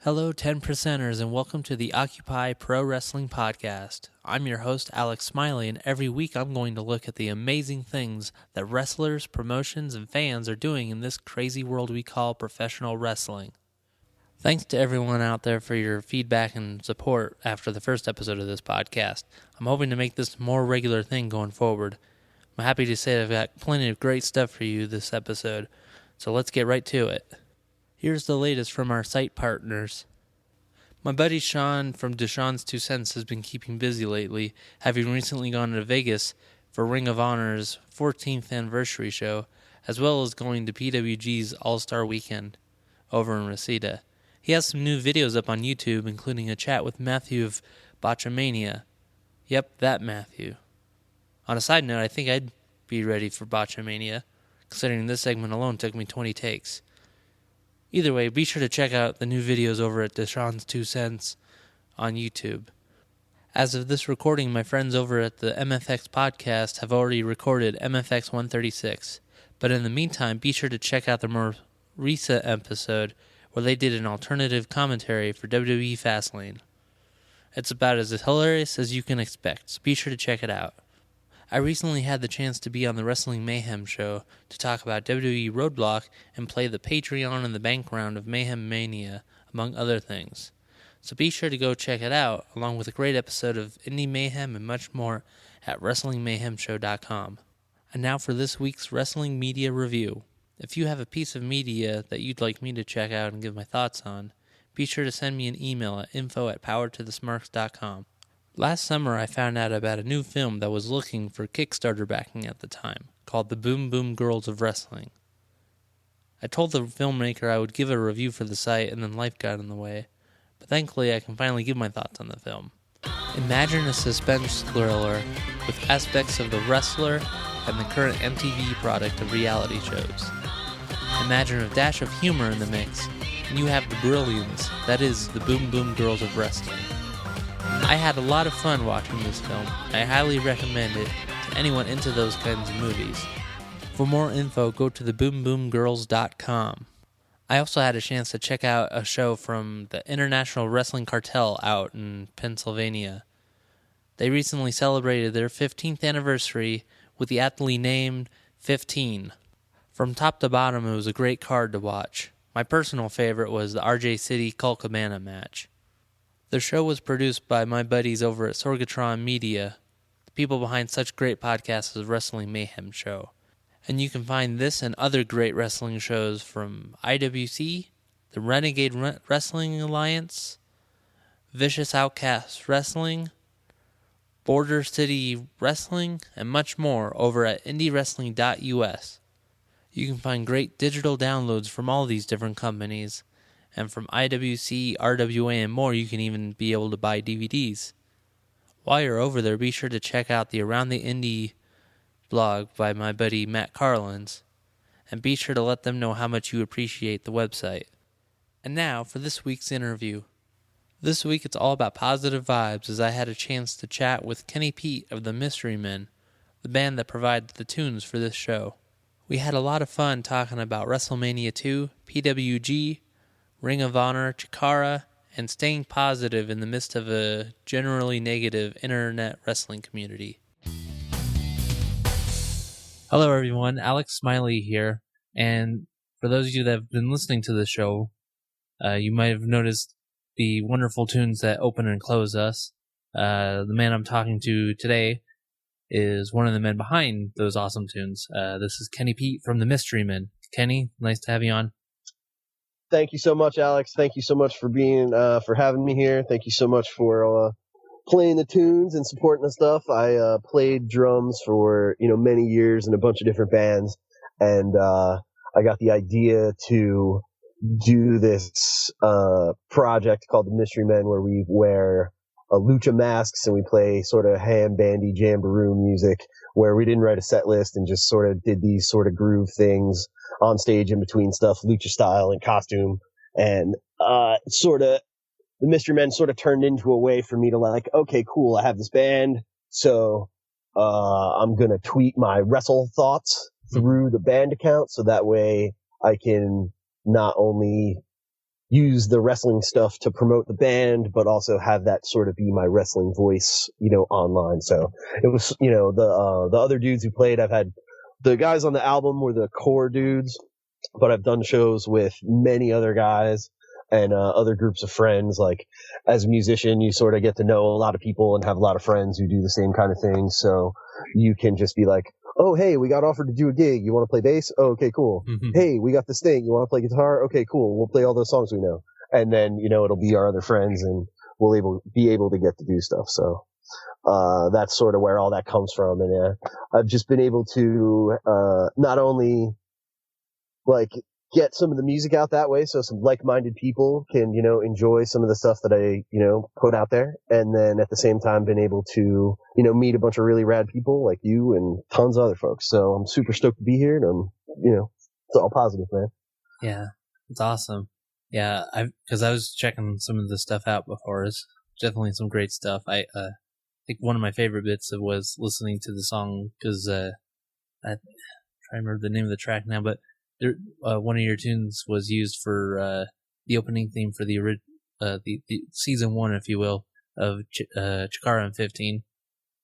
Hello, 10%ers, and welcome to the Occupy Pro Wrestling Podcast. I'm your host, Alex Smiley, and every week I'm going to look at the amazing things that wrestlers, promotions, and fans are doing in this crazy world we call professional wrestling. Thanks to everyone out there for your feedback and support after the first episode of this podcast. I'm hoping to make this a more regular thing going forward. I'm happy to say I've got plenty of great stuff for you this episode, so let's get right to it. Here's the latest from our site partners. My buddy Sean from Deshaun's 2 Cents has been keeping busy lately, having recently gone to Vegas for Ring of Honor's 14th anniversary show, as well as going to PWG's All-Star Weekend over in Reseda. He has some new videos up on YouTube, including a chat with Matthew of Botchamania. Yep, that Matthew. On a side note, I think I'd be ready for Botchamania, considering this segment alone took me 20 takes. Either way, be sure to check out the new videos over at Deshaun's 2 Cents on YouTube. As of this recording, my friends over at the MFX podcast have already recorded MFX 136. But in the meantime, be sure to check out the more recent episode where they did an alternative commentary for WWE Fastlane. It's about as hilarious as you can expect, so be sure to check it out. I recently had the chance to be on the Wrestling Mayhem show to talk about WWE Roadblock and play the Patreon and the Bank round of Mayhem Mania, among other things. So be sure to go check it out, along with a great episode of Indie Mayhem and much more at WrestlingMayhemShow.com. And now for this week's Wrestling Media Review. If you have a piece of media that you'd like me to check out and give my thoughts on, be sure to send me an email at info@powertothesmarks.com. Last summer, I found out about a new film that was looking for Kickstarter backing at the time, called The Boom Boom Girls of Wrestling. I told the filmmaker I would give a review for the site, and then life got in the way, but thankfully I can finally give my thoughts on the film. Imagine a suspense thriller with aspects of the wrestler and the current MTV product of reality shows. Imagine a dash of humor in the mix, and you have the brilliance that is the Boom Boom Girls of Wrestling. I had a lot of fun watching this film. I highly recommend it to anyone into those kinds of movies. For more info, go to theboomboomgirls.com. I also had a chance to check out a show from the International Wrestling Cartel out in Pennsylvania. They recently celebrated their 15th anniversary with the aptly named 15. From top to bottom, it was a great card to watch. My personal favorite was the RJ City Colt Cabana match. The show was produced by my buddies over at Sorgatron Media, the people behind such great podcasts as Wrestling Mayhem Show. And you can find this and other great wrestling shows from IWC, the Renegade Wrestling Alliance, Vicious Outcast Wrestling, Border City Wrestling, and much more over at indiewrestling.us. You can find great digital downloads from all these different companies. And from IWC, RWA, and more, you can even be able to buy DVDs. While you're over there, be sure to check out the Around the Indie blog by my buddy Matt Carlins, and be sure to let them know how much you appreciate the website. And now for this week's interview. This week it's all about positive vibes, as I had a chance to chat with Kenny Pete of the Mystery Men, the band that provides the tunes for this show. We had a lot of fun talking about Wrestlemania 2, PWG, Ring of Honor, CHIKARA, and staying positive in the midst of a generally negative internet wrestling community. Hello everyone, Alex Smiley here, and for those of you that have been listening to the show, you might have noticed the wonderful tunes that open and close us. The man I'm talking to today is one of the men behind those awesome tunes. This is Kenny Pete from the Mystery Men. Kenny, nice to have you on. Thank you so much, Alex. Thank you so much for for having me here. Thank you so much for playing the tunes and supporting the stuff. I played drums for many years in a bunch of different bands, and I got the idea to do this project called the Mystery Men, where we wear lucha masks and we play sort of ham bandy jamboree music, where we didn't write a set list and just sort of did these sort of groove things on stage in between stuff, lucha style and costume. And sort of the Mystery Men sort of turned into a way for me to like, okay, cool, I have this band, so I'm gonna tweet my wrestle thoughts through the band account, so that way I can not only use the wrestling stuff to promote the band, but also have that sort of be my wrestling voice, online. So it was, the other dudes who played, I've had the guys on the album were the core dudes, but I've done shows with many other guys and other groups of friends. Like as a musician, you sort of get to know a lot of people and have a lot of friends who do the same kind of thing. So you can just be like, oh, hey, we got offered to do a gig. You want to play bass? Oh, okay, cool. Hey, we got this thing. You want to play guitar? Okay, cool. We'll play all those songs we know. And then, it'll be our other friends and we'll be able to get to do stuff. So, that's sort of where all that comes from. And, I've just been able to, not only like get some of the music out that way. So some like-minded people can, enjoy some of the stuff that I, put out there. And then at the same time, been able to, meet a bunch of really rad people like you and tons of other folks. So I'm super stoked to be here and I'm, it's all positive, man. Yeah, it's awesome. Yeah, because I was checking some of the stuff out before. It's definitely some great stuff. I think one of my favorite bits was listening to the song because I try to remember the name of the track now, but one of your tunes was used for the opening theme for the season 1, if you will, of CHIKARA in 15,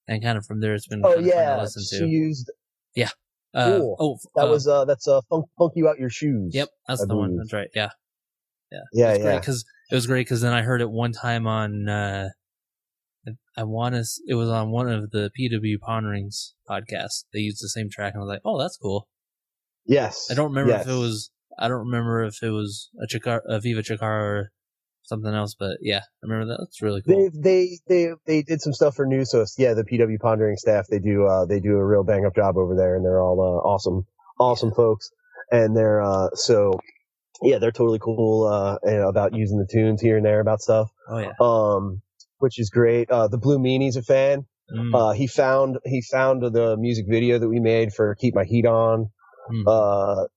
and kind of from there it's been fun to listen to. She used. Yeah. Cool. That's Funk You Out Your Shoes. Yep, that's the one. That's right. Yeah. Yeah. It was great because then I heard it one time on it was on one of the PWG Ponderings podcasts. They used the same track and I was like, oh, that's cool. Yes. I don't remember if it was a Viva CHIKARA or something else, but yeah, I remember that. That's really cool. They did some stuff for news. So yeah, the PW Pondering staff, they do a real bang up job over there and they're all awesome folks. And they're they're totally cool about using the tunes here and there about stuff. Oh yeah. Which is great. The Blue Meanie's a fan. He found the music video that we made for Keep My Heat On.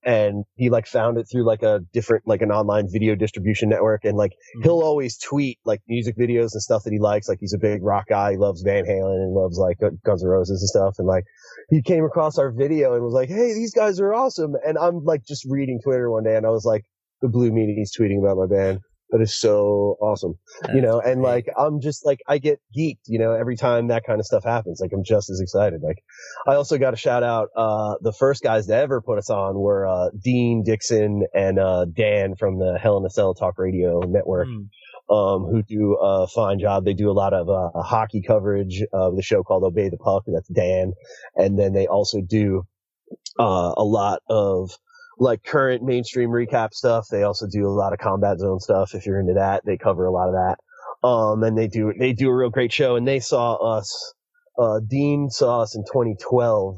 And he found it through a different, an online video distribution network. And he'll always tweet music videos and stuff that he likes. He's a big rock guy. He loves Van Halen and loves Guns N' Roses and stuff. And he came across our video and was like, hey, these guys are awesome. And I'm just reading Twitter one day and I was like, the Blue Meanie's tweeting about my band. That is so awesome. And I'm just I get geeked, every time that kind of stuff happens. I'm just as excited. I also got to shout out, the first guys to ever put us on were, Dean Dixon and, Dan from the Hell in a Cell Talk Radio Network, who do a fine job. They do a lot of, hockey coverage of the show called Obey the Puck. That's Dan. And then they also do, a lot of, current mainstream recap stuff. They also do a lot of Combat Zone stuff. If you're into that, they cover a lot of that. And they do a real great show. And they saw us, Dean saw us in 2012.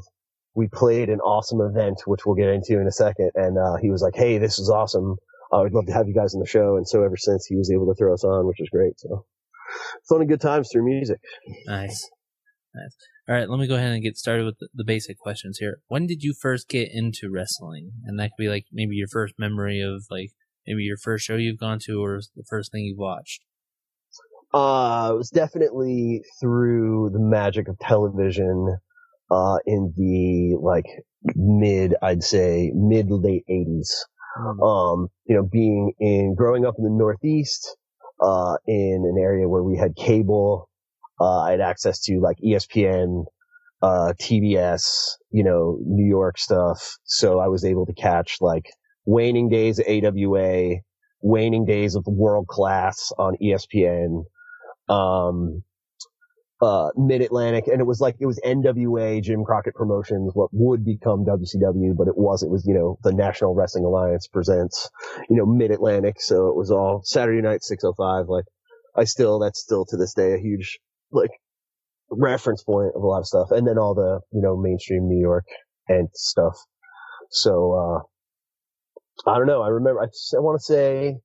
We played an awesome event, which we'll get into in a second. And, he was like, hey, this is awesome. I would love to have you guys on the show. And so ever since he was able to throw us on, which is great. So fun and good times through music. Nice. All right, let me go ahead and get started with the basic questions here. When did you first get into wrestling? And that could be maybe your first memory of maybe your first show you've gone to or the first thing you've watched. It was definitely through the magic of television, in the mid to late 80s. Growing up in the Northeast, in an area where we had cable, I had access to ESPN, TBS, New York stuff. So I was able to catch waning days of AWA, waning days of World Class on ESPN, Mid-Atlantic. And it was NWA, Jim Crockett Promotions, what would become WCW, but it was, the National Wrestling Alliance presents, Mid-Atlantic. So it was all Saturday night, 6:05. That's still to this day a huge, reference point of a lot of stuff. And then all the, mainstream New York and stuff. So, I don't know. I remember, I want to say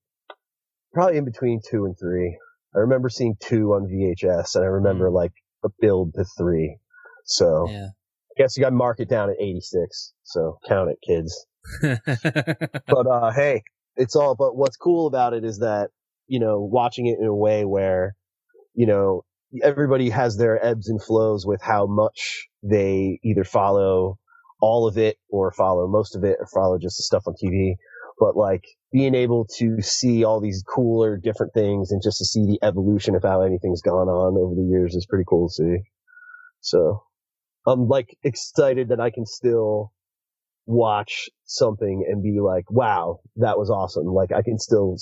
probably in between 2 and 3. I remember seeing 2 on VHS and I remember a build to 3. So yeah. I guess you got to mark it down at 86. So count it, kids. But, hey, but what's cool about it is that, watching it in a way where, everybody has their ebbs and flows with how much they either follow all of it or follow most of it or follow just the stuff on TV. but like being able to see all these cooler different things and just to see the evolution of how anything's gone on over the years is pretty cool to see. So I'm like excited that I can still watch something and be like, wow, that was awesome. Like I can still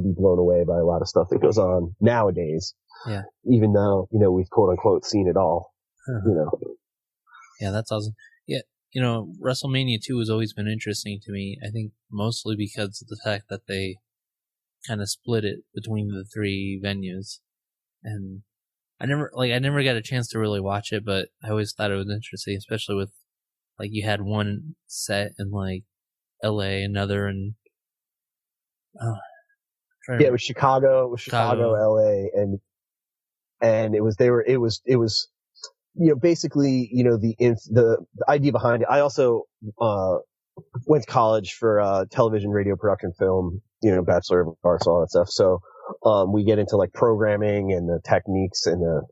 be blown away by a lot of stuff that goes on nowadays. Yeah. Even though, we've quote unquote seen it all, Yeah, that's awesome. Yeah. WrestleMania 2 has always been interesting to me. I think mostly because of the fact that they kind of split it between the three venues. And I never got a chance to really watch it, but I always thought it was interesting, especially with, like, you had one set in, like, LA, another in, it was Chicago, LA, and it was basically, the idea behind it. I also, went to college for, television, radio production, film, Bachelor of Arts, all that stuff. So, we get into like programming and the techniques and the,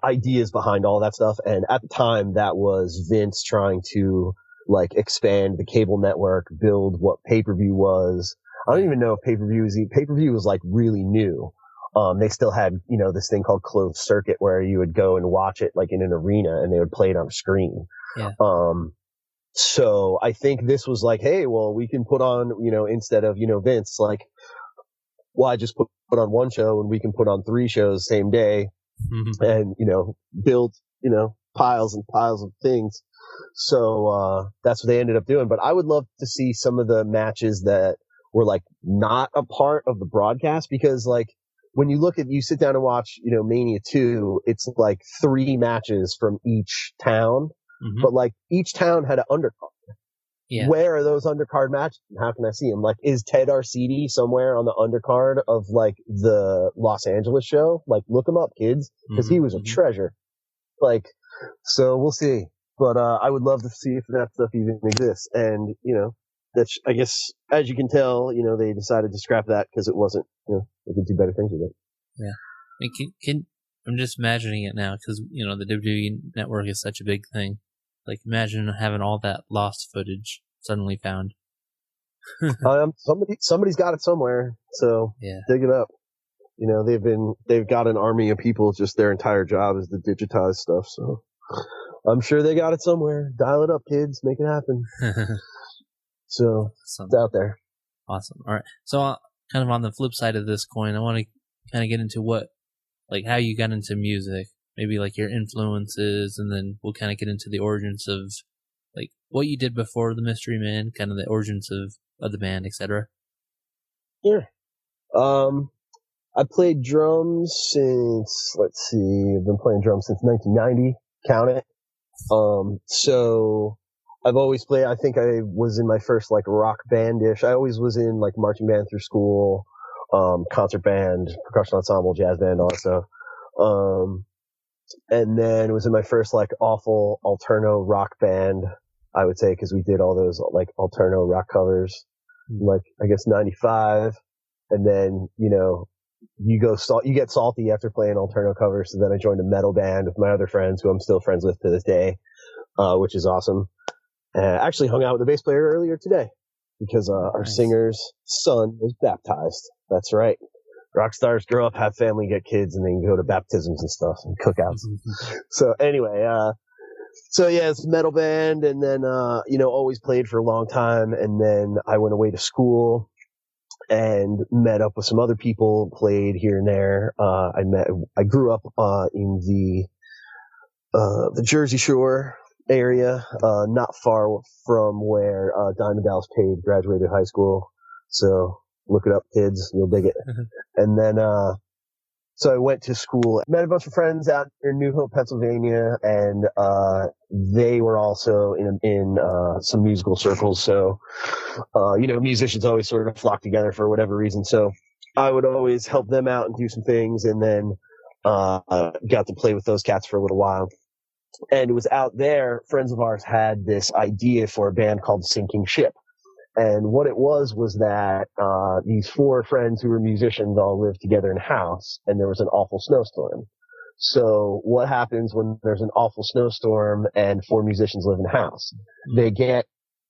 ideas behind all that stuff. And at the time that was Vince trying to like expand the cable network, build what pay-per-view was. I don't even know if pay-per-view was like really new. They still had, this thing called closed circuit where you would go and watch it like in an arena and they would play it on a screen. Yeah. So I think this was like, hey, well, we can put on, instead of, Vince, like, well, I just put on one show and we can put on 3 shows same day and, build, piles and piles of things. So, that's what they ended up doing. But I would love to see some of the matches that were like not a part of the broadcast, because like when you sit down and watch, Mania 2, it's like 3 matches from each town, but like each town had an undercard. Yeah. Where are those undercard matches? How can I see them? Like, is Ted Arcidi somewhere on the undercard of like the Los Angeles show? Like, look him up, kids, because he was a treasure. Like, so we'll see. But I would love to see if that stuff even exists. And that's, I guess, as you can tell, they decided to scrap that because it wasn't. They could do better things with it. Yeah, I mean, I'm just imagining it now because the WWE network is such a big thing. Like, imagine having all that lost footage suddenly found. Somebody's got it somewhere, so dig it up. They've got an army of people. Just their entire job is to digitize stuff. So I'm sure they got it somewhere. Dial it up, kids. Make it happen. So awesome. It's out there. Awesome. All right. So kind of on the flip side of this coin, I want to kind of get into how you got into music. Maybe like your influences, and then we'll kind of get into the origins of like what you did before the Mystery Man, kind of the origins of the band, etc. Yeah. I played drums since, I've been playing drums since 1990. Count it. So I've always played, I think I was in my first like rock band-ish. I always was in like marching band through school, concert band, percussion ensemble, jazz band, all that stuff. And then it was in my first like awful alterno rock band, I would say, because we did all those like alterno rock covers, like I guess 95. And then, you get salty after playing alterno covers. So then I joined a metal band with my other friends who I'm still friends with to this day, which is awesome. Actually hung out with the bass player earlier today because, our singer's son was baptized. That's right. Rock stars grow up, have family, get kids, and then go to baptisms and stuff and cookouts. So anyway, it's a metal band, and then, always played for a long time. And then I went away to school and met up with some other people, played here and there. I grew up, in the Jersey Shore area, not far from where, Diamond Dallas Page graduated high school. So look it up, kids. You'll dig it. And then, so I went to school, met a bunch of friends out in New Hope, Pennsylvania, and, they were also in some musical circles. So, musicians always sort of flock together for whatever reason. So I would always help them out and do some things. And then, got to play with those cats for a little while. And it was out there, friends of ours had this idea for a band called Sinking Ship. And what it was that, these 4 friends who were musicians all lived together in a house, and there was an awful snowstorm. So what happens when there's an awful snowstorm and 4 musicians live in a house? They get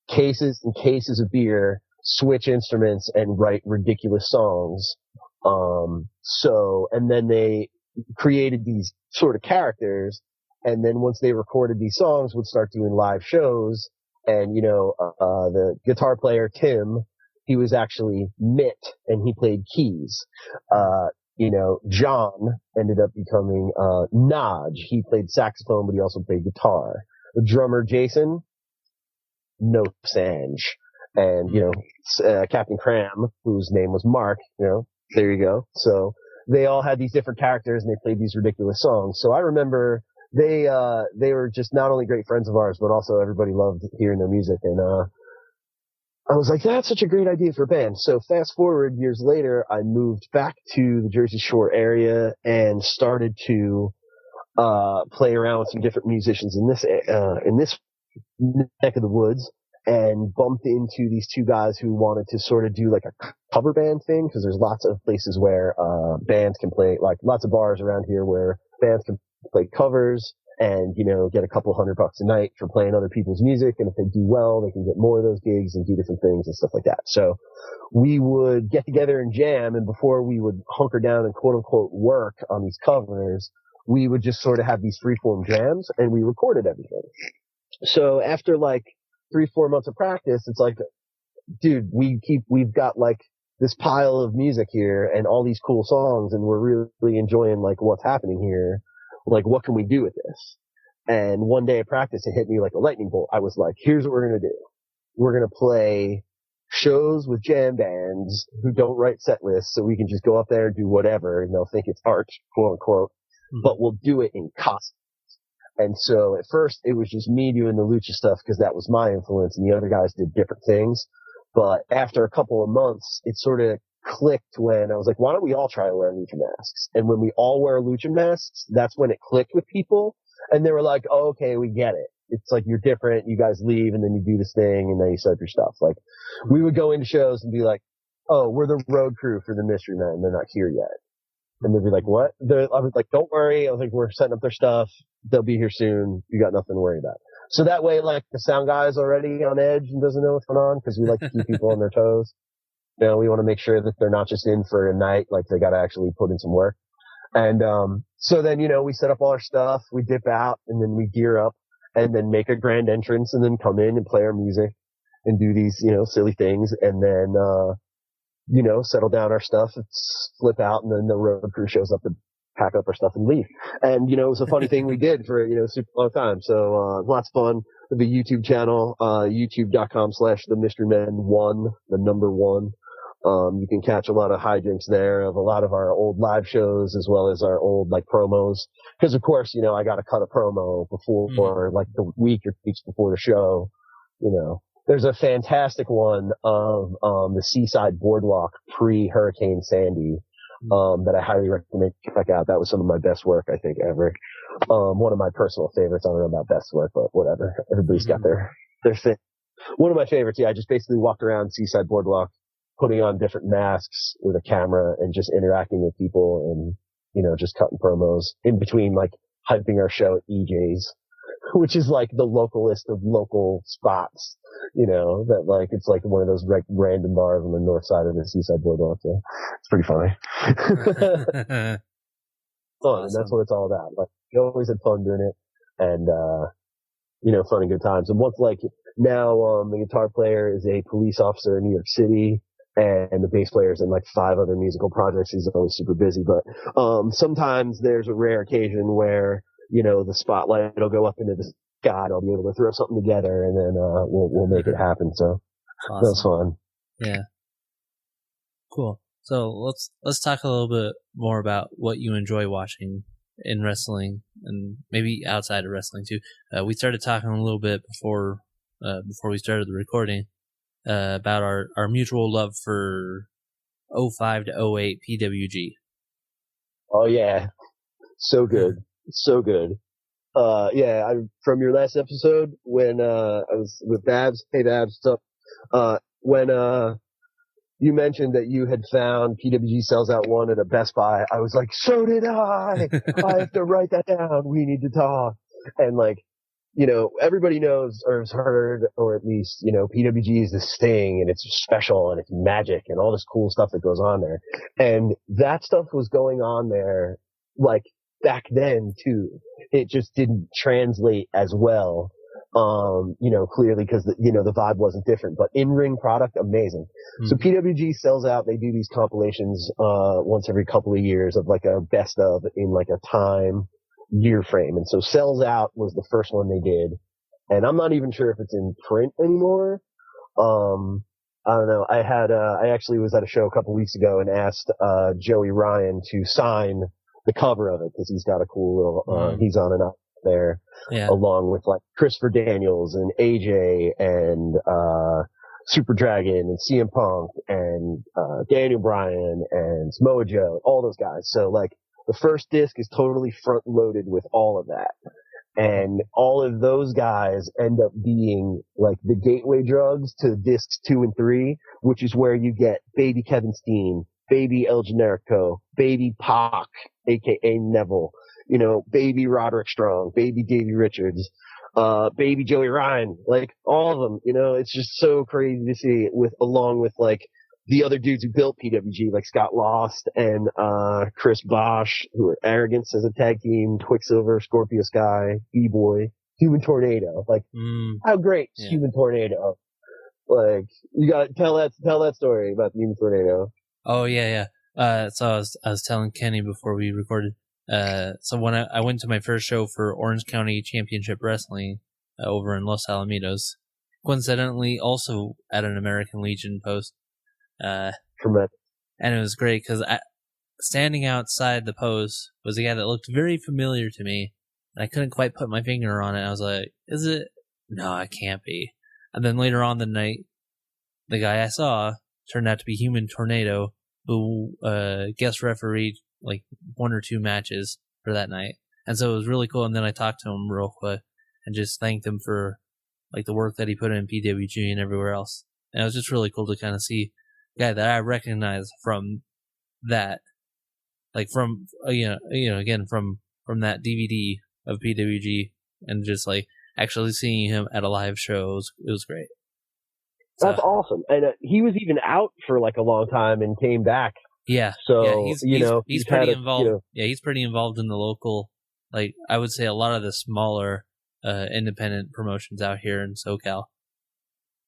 cases and cases of beer, switch instruments and write ridiculous songs. And then they created these sort of characters, and then once they recorded these songs, would start doing live shows. And, the guitar player, Tim, he was actually Mitt, and he played keys. John ended up becoming, Naj. He played saxophone, but he also played guitar. The drummer, Jason, no Sanj. And, Captain Cram, whose name was Mark, there you go. So they all had these different characters, and they played these ridiculous songs. So I remember they were just not only great friends of ours, but also everybody loved hearing their music. And, I was like, that's such a great idea for a band. So fast forward years later, I moved back to the Jersey Shore area and started to, play around with some different musicians in this neck of the woods, and bumped into these two guys who wanted to sort of do like a cover band thing, because there's lots of places where bands can play, like lots of bars around here where bands can play covers and, get a couple $100 a night for playing other people's music. And if they do well, they can get more of those gigs and do different things and stuff like that. So we would get together and jam, and before we would hunker down and quote unquote work on these covers, we would just sort of have these freeform jams, and we recorded everything. So after like 3-4 months of practice, it's like, dude, we've got like this pile of music here and all these cool songs, and we're really enjoying like what's happening here. Like, what can we do with this? And one day of practice, it hit me like a lightning bolt. I was like, here's what we're going to do. We're going to play shows with jam bands who don't write set lists, so we can just go up there and do whatever, and they'll think it's art, quote unquote, but we'll do it in costume. And so at first it was just me doing the lucha stuff because that was my influence, and the other guys did different things. But after a couple of months, it sort of clicked when I was like, why don't we all try to wear lucha masks? And when we all wear lucha masks, that's when it clicked with people. And they were like, oh, okay, we get it. It's like, you're different. You guys leave and then you do this thing and then you set up your stuff. Like, we would go into shows and be like, oh, we're the road crew for the Mystery Men. They're not here yet. And they'd be like, what? I was like, don't worry. I was like, we're setting up their stuff. They'll be here soon. You got nothing to worry about. So that way, like, the sound guy's already on edge and doesn't know what's going on, because we like to keep people on their toes. We want to make sure that they're not just in for a night, like they got to actually put in some work. And, so then, we set up all our stuff, we dip out, and then we gear up, and then make a grand entrance, and then come in and play our music and do these, silly things, and then, settle down our stuff, flip out, and then the road crew shows up to pack up our stuff and leave. And, it was a funny thing we did for, a super long time. So, lots of fun. The YouTube channel, youtube.com/themysterymen1, the number 1. You can catch a lot of hijinks there of a lot of our old live shows, as well as our old like promos. Because of course, I got to cut a promo before, like the week or weeks before the show. There's a fantastic one of the Seaside Boardwalk pre-Hurricane Sandy that I highly recommend you check out. That was some of my best work, I think, ever. One of my personal favorites. I don't know about best work, but whatever. Everybody's got their thing. One of my favorites, I just basically walked around Seaside Boardwalk, putting on different masks with a camera and just interacting with people and, just cutting promos in between, like hyping our show at EJ's, which is like the localist of local spots, that like, it's like one of those like random bars on the north side of the Seaside Boardwalk. So it's pretty funny. Fun. Awesome. That's what it's all about. Like, we always had fun doing it, and, fun and good times. And once, like, now, the guitar player is a police officer in New York City, and the bass player is in like 5 other musical projects. He's always super busy, but, sometimes there's a rare occasion where, the spotlight will go up into the sky, and I'll be able to throw something together, and then, we'll make it happen. So awesome. That was fun. Yeah. Cool. So let's talk a little bit more about what you enjoy watching in wrestling, and maybe outside of wrestling too. We started talking a little bit before we started the recording about our mutual love for 05 to 08 PWG. Oh yeah, so good, so good. From your last episode when I was with Babs, hey Babs, what's up? When you mentioned that you had found PWG Sells Out 1 at a Best Buy, I was like, so did I. I have to write that down. We need to talk. And like, everybody knows or has heard, or at least, PWG is this thing and it's special and it's magic and all this cool stuff that goes on there. And that stuff was going on there like back then too. It just didn't translate as well. Clearly because the vibe wasn't different, but in-ring product, amazing. So PWG Sells Out. They do these compilations, once every couple of years of like a best of in like a time year frame. And so Sells Out was the first one they did. And I'm not even sure if it's in print anymore. I don't know. I actually was at a show a couple weeks ago and asked, Joey Ryan to sign the cover of it because he's got a cool little, he's on and up there, along with like Christopher Daniels and AJ and Super Dragon and CM Punk and Daniel Bryan and Samoa Joe, all those guys. So like the first disc is totally front loaded with all of that. And all of those guys end up being like the gateway drugs to discs 2 and 3, which is where you get Baby Kevin Steen, Baby El Generico, Baby Pac, aka Neville, Baby Roderick Strong, Baby Davey Richards, Baby Joey Ryan, like all of them, it's just so crazy to see along with like the other dudes who built PWG, like Scott Lost and, Chris Bosch, who are Arrogance as a tag team, Quicksilver, Scorpio Sky, B-Boy, Human Tornado. Like, how great is Human Tornado? Like, you gotta tell that story about the Human Tornado. Oh, yeah. So I was telling Kenny before we recorded. So when I went to my first show for Orange County Championship Wrestling over in Los Alamitos, coincidentally also at an American Legion post. Tremendous. And it was great because standing outside the post was a guy that looked very familiar to me, and I couldn't quite put my finger on it. I was like, "Is it? No, it can't be." And then later on the night, the guy I saw turned out to be Human Tornado, who guest refereed like 1 or 2 matches for that night, and so it was really cool. And then I talked to him real quick and just thanked him for like the work that he put in PWG and everywhere else. And it was just really cool to kind of see guy that I recognize from that, like from again from that DVD of PWG, and just like actually seeing him at a live show, it was great. That's awesome, and he was even out for like a long time and came back. Yeah, so he's pretty involved. Yeah, he's pretty involved in the local, like I would say, a lot of the smaller independent promotions out here in SoCal.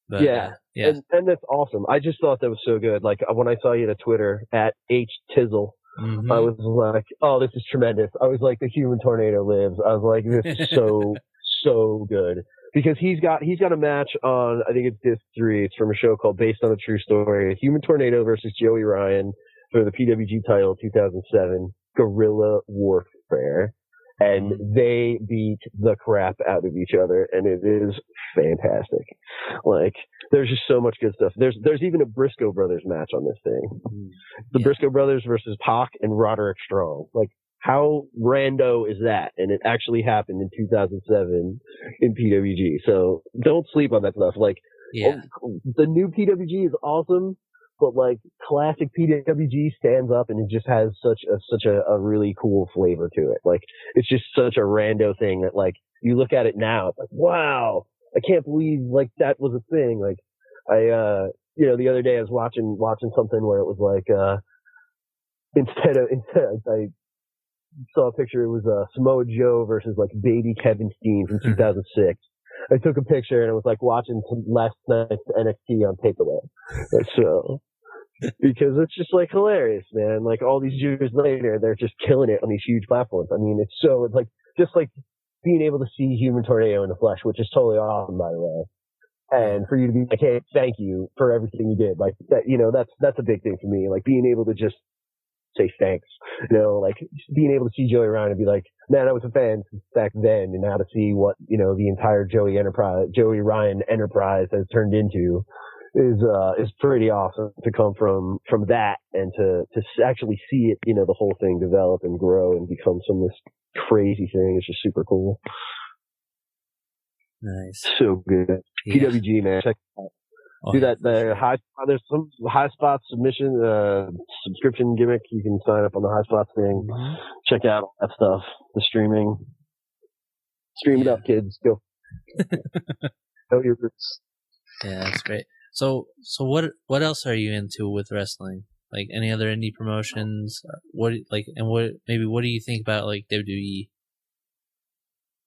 But, yeah. And that's awesome. I just thought that was so good. Like when I saw you on Twitter at HTizzle, I was like, oh, this is tremendous. I was like, the Human Tornado lives. I was like, this is so good. Because he's got a match on, I think it's disc 3. It's from a show called Based on a True Story. Human Tornado versus Joey Ryan for the PWG title 2007, Guerrilla Warfare. And they beat the crap out of each other, and it is fantastic. Like, there's just so much good stuff. There's even a Briscoe Brothers match on this thing. The Briscoe Brothers versus Pac and Roderick Strong. Like, how rando is that? And it actually happened in 2007 in PWG. So don't sleep on that stuff. Like, the new PWG is awesome, but like classic PWG stands up and it just has such a really cool flavor to it. Like, it's just such a rando thing that like you look at it now, it's like, wow, I can't believe like that was a thing. Like the other day I was watching something where it was like, instead I saw a picture. It was Samoa Joe versus like Baby Kevin Steen from 2006. I took a picture and it was like watching last night's NXT on takeaway. So, because it's just like hilarious, man. Like all these years later, they're just killing it on these huge platforms. I mean, it's like just like being able to see Human Tornado in the flesh, which is totally awesome, by the way. And for you to be like, hey, thank you for everything you did. Like that, that's a big thing for me. Like being able to just say thanks, like being able to see Joey Ryan and be like, man, I was a fan back then, and now to see what, the entire Joey Ryan enterprise has turned into is pretty awesome to come from that and to actually see it, the whole thing develop and grow and become some of this crazy thing. It's just super cool. Nice. So good. Yeah. PWG, man. Check it out. Do that. There's some High Spot subscription gimmick. You can sign up on the High Spots thing. Check out all that stuff. The streaming. Stream it up, kids. Go. Know your roots. Yeah, that's great. So what else are you into with wrestling? Like any other indie promotions? What do you think about like WWE?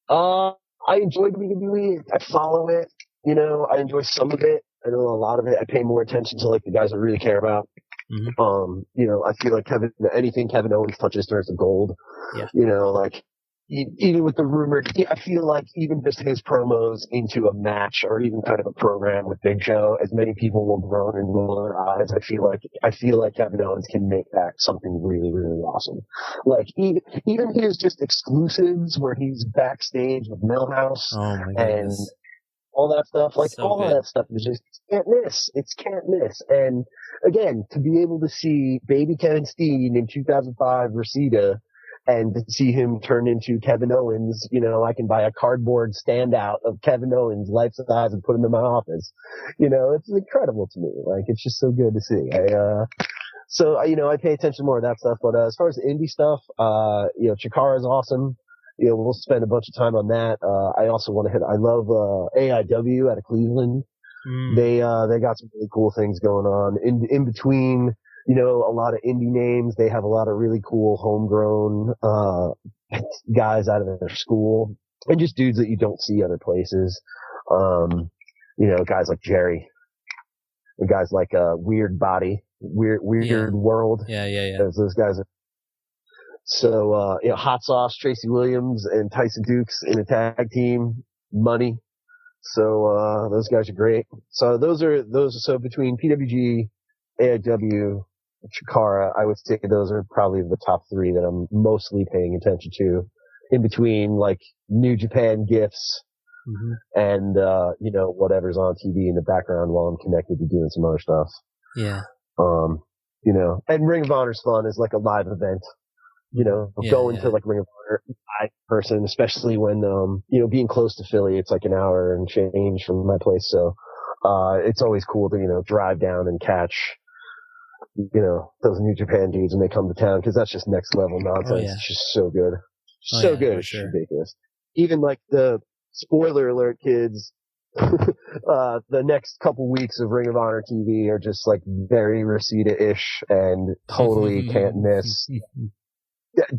I enjoy WWE. I follow it. You know, I enjoy some of it. I know a lot of it. I pay more attention to like the guys I really care about. You know, I feel like anything Kevin Owens touches turns to gold. Yeah. You know, like even with the rumored, I feel like even just his promos into a match or even kind of a program with Big Show, as many people will groan and roll their eyes. I feel like Kevin Owens can make that something really, really awesome. Like even his just exclusives where he's backstage with Millhouse and all that stuff, like so all of that stuff is just can't miss. It's can't miss. And again, to be able to see Baby Kevin Steen in 2005 Reseda and to see him turn into Kevin Owens, you know, I can buy a cardboard standout of Kevin Owens life size and put him in my office. You know, it's incredible to me. Like, it's just so good to see. So, you know, I pay attention more to that stuff. But as far as the indie stuff, you know, CHIKARA is awesome. You know, we'll spend a bunch of time on that. I also want to I love, AIW out of Cleveland. They got some really cool things going on in between, you know, a lot of indie names. They have a lot of really cool homegrown, guys out of their school and just dudes that you don't see other places. You know, guys like Jerry and guys like, Weird Body, Weird World. Yeah. Those guys are. So, you know, Hot Sauce, Tracy Williams and Tyson Dukes in a tag team, Money. So, those guys are great. So so between PWG, AIW, and CHIKARA, I would say those are probably the top three that I'm mostly paying attention to in between like New Japan gifts and, you know, whatever's on TV in the background while I'm connected to doing some other stuff. Yeah. You know, and Ring of Honor's fun is like a live event. You know, going to like Ring of Honor person, especially when, you know, being close to Philly, it's like an hour and change from my place. So, it's always cool to, you know, drive down and catch, you know, those New Japan dudes when they come to town. Cause that's just next level nonsense. It's just so good. So good. It's ridiculous. Even like the spoiler alert kids, the next couple weeks of Ring of Honor TV are just like very Reseda-ish and totally can't miss.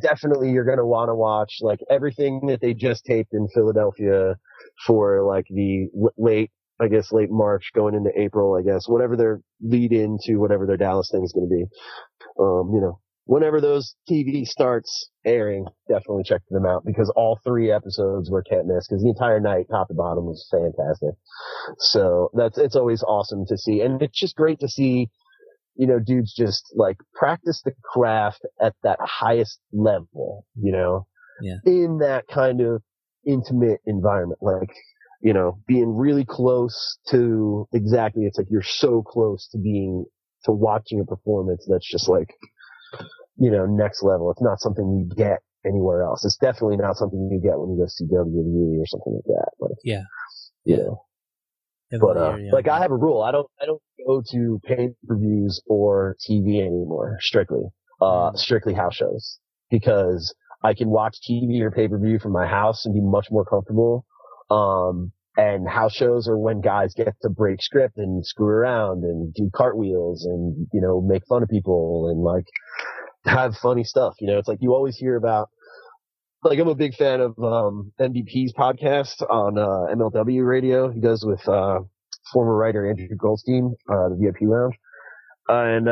Definitely you're going to want to watch like everything that they just taped in Philadelphia for like the late March going into April, I guess, whatever their lead into whatever their Dallas thing is going to be. You know, whenever those TV starts airing, definitely check them out because all 3 episodes were can't miss because the entire night, top to bottom, was fantastic. So it's always awesome to see. And it's just great to see, you know, dudes just like practice the craft at that highest level, you know, in that kind of intimate environment, like, you know, being really close to exactly, it's like you're so close to watching a performance that's just like, you know, next level. It's not something you get anywhere else. It's definitely not something you get when you go see WWE or something like that. Like, you know. But like I have a rule. I don't go to pay-per-views or TV anymore. Strictly house shows because I can watch TV or pay-per-view from my house and be much more comfortable. And house shows are when guys get to break script and screw around and do cartwheels and, you know, make fun of people and like have funny stuff. You know, it's like you always hear about. Like, I'm a big fan of, MVP's podcast on, MLW radio. He does with, former writer Andrew Goldstein, the VIP Lounge. And,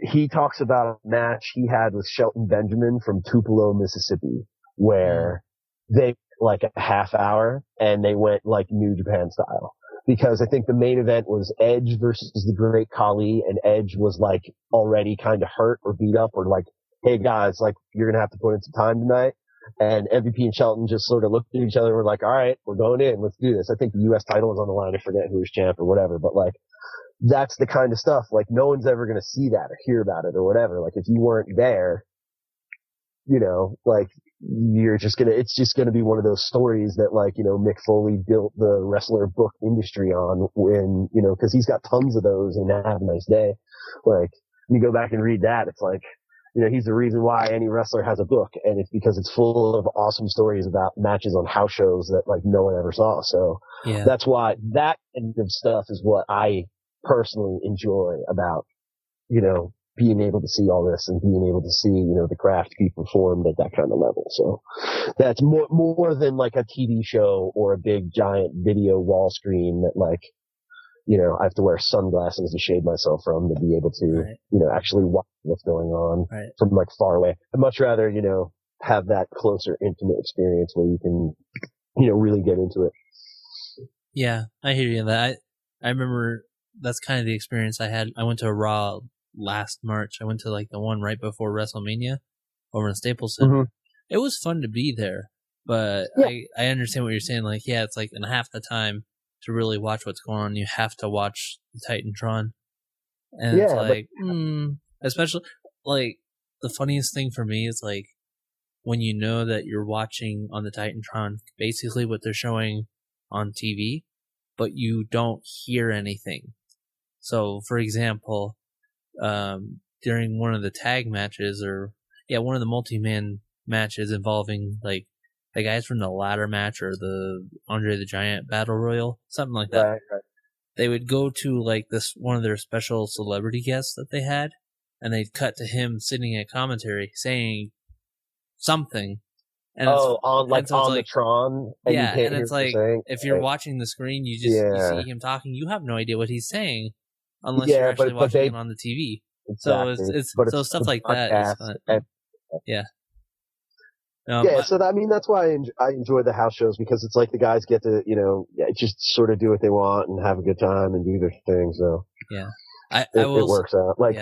he talks about a match he had with Shelton Benjamin from Tupelo, Mississippi, where they, like a half hour and they went like New Japan style. Because I think the main event was Edge versus the Great Khali and Edge was like already kind of hurt or beat up or like, hey guys, like, you're going to have to put in some time tonight. And MVP and Shelton just sort of looked at each other and were like, all right, we're going in. Let's do this. I think the U.S. title was on the line. I forget who was champ or whatever. But, like, that's the kind of stuff. Like, no one's ever going to see that or hear about it or whatever. Like, if you weren't there, you know, like, it's just going to be one of those stories that, like, you know, Mick Foley built the wrestler book industry on when, you know, because he's got tons of those in Have a Nice Day. Like, you go back and read that. It's like, he's the reason why any wrestler has a book, and it's because it's full of awesome stories about matches on house shows that like no one ever saw. So that's why that kind of stuff is what I personally enjoy about, being able to see all this and being able to see, the craft be performed at that kind of level. So that's more than like a TV show or a big giant video wall screen that like, I have to wear sunglasses to shade myself from to be able to, actually watch what's going on from like far away. I'd much rather, have that closer, intimate experience where you can, really get into it. Yeah, I hear you. That I remember that's kind of the experience I had. I went to a Raw last March. I went to like the one right before WrestleMania over in Staples Center. Mm-hmm. It was fun to be there, but I understand what you're saying. Like, yeah, it's like in half the time to really watch what's going on, you have to watch the Titantron. And it's like, especially like the funniest thing for me is like when you know that you're watching on the Titantron basically what they're showing on TV, but you don't hear anything. So, for example, during one of the tag matches one of the multi-man matches involving like the guys from the ladder match or the Andre the Giant Battle Royal, something like that. Right. They would go to like this one of their special celebrity guests that they had, and they'd cut to him sitting at commentary saying something. And on the Tron. And yeah, and it's like if you're watching the screen, you just you see him talking. You have no idea what he's saying unless you're actually watching it on the TV. Exactly. So stuff like that is fun. Yeah. So that's why I enjoy the house shows, because it's like the guys get to, just sort of do what they want and have a good time and do their thing. So it works out. Like,